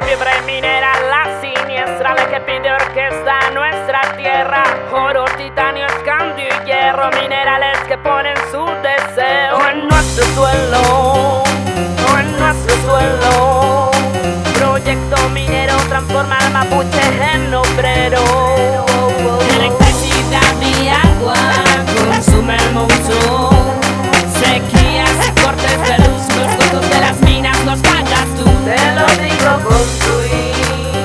fiebre mineral, la siniestra, la que pide orquesta a nuestra tierra. Oro, titanio, escandio y hierro, minerales que ponen su deseo en nuestro suelo, en nuestro suelo. Proyecto minero transforma al mapuche en obrero. Electricidad y agua consume el monzón. Sequías y cortes de luz, los costos de las minas los pagas tú. Te lo digo con tu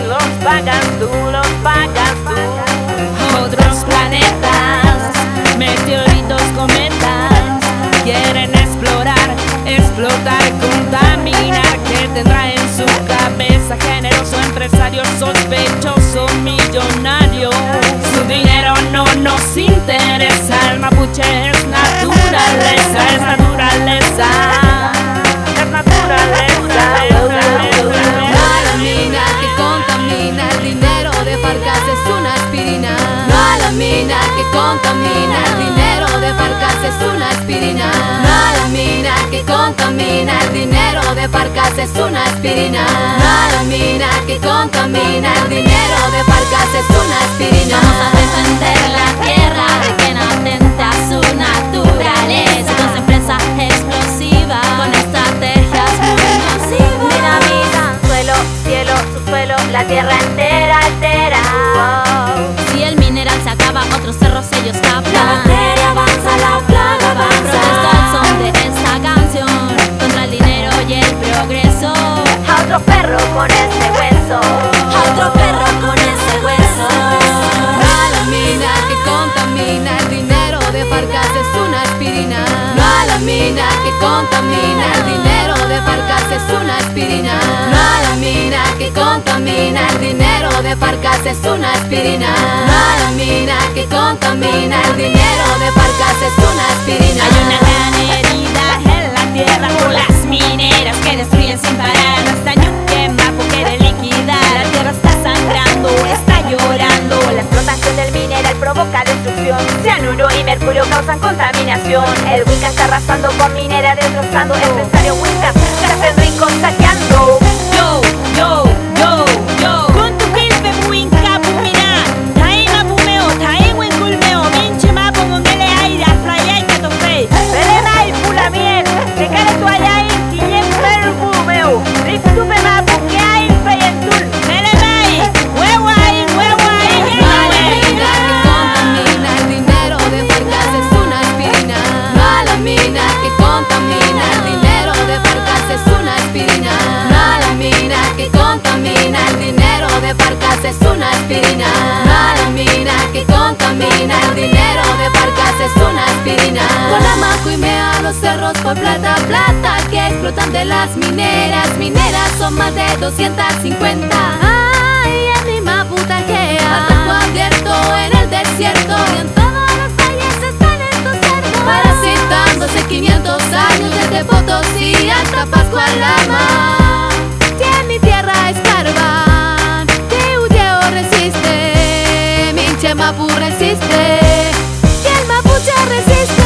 los pagas tú, los pagas tú. Otros planetas, meteoritos, cometas, quieren explorar, explotar, contaminar. ¿Qué tendrá en su cabeza? Generoso empresario, sospechoso, millonario. Su dinero no nos interesa. El mapuche es naturaleza, es naturaleza, es naturaleza. Mala mina que contamina, el dinero de Farcas es una aspirina. Mala mina que contamina, el dinero de Farcas es una aspirina. Mala mina que contamina, el dinero de Farcas es una aspirina. Mala mina que contamina, el dinero de Farcas es una aspirina. Vamos a defender la tierra de que no atente a su naturaleza, con empresas explosivas, con estrategias muy nocivas. Dinamita, suelo, cielo, subsuelo, la tierra entera altera. Si el mineral se acaba, otros cerros ellos tapan. La bacteria avanza, la plaga avanza. Protesto al son de esta canción contra el dinero y el progreso. A otro perro con ese hueso, a otro perro con ese hueso. Mala mina que contamina, el dinero de Farcas es una aspirina. Mala mina que contamina, el dinero de Farcas es una aspirina. Mala mina que contamina, el dinero de Farcas es una aspirina. Mala mina que contamina, el dinero de Farcas es una aspirina. Hay una gran herida en la tierra por las mineras que destruyen sin parar. Nuestra ñuque mapu quiere liquidar. La tierra está sangrando, está llorando. La explotación del mineral provoca destrucción. Cianuro y mercurio causan contaminación. El Wicca está arrasando con minera, destrozando. Empresario Wicca se hace rico saqueando. Yo, yo, yo, yo. Con tu quilpe Wicca pumina. Tai mapumeo, tai wenculmeo. Minche mapo mongele aire, aflaya y catofei. Pelena y pula miel. Te care tu allá y yen perfumeo. Riftupe mapu que hay feyentul. Melemai, huehuay, huehuay. Mala mina que contamina, el dinero de Farcas es una aspirina. Mala mina que contamina, el dinero de Farcas es una aspirina. Mala mina que contamina, el dinero de Farcas es una aspirina. Mala mina que contamina, el dinero de Farcas es una aspirina. Con la maco y mea los cerros por plata, plata que explotan de las mineras. Mineras son más de 250. Ay, en mi maputajea, atajo abierto en el desierto y en todos los valles están estos cerdos. Parasitándose 500 años desde Potosí hasta Pascualama. Que en mi tierra escarban, Tiudeo resiste, Minche Mapu resiste, que el mapuche resiste.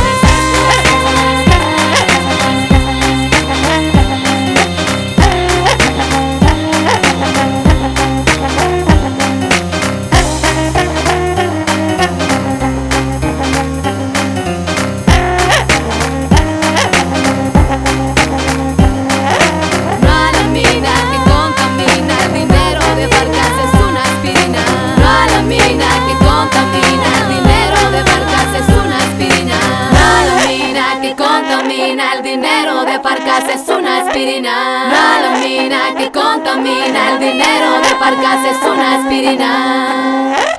Mala mina que contamina, el dinero de Farcas es una aspirina. Mala mina que contamina, el dinero de Farcas es una aspirina. Mala mina que contamina, el dinero de Farcas es una aspirina. Mala mina que contamina, el dinero de Farcas es una aspirina.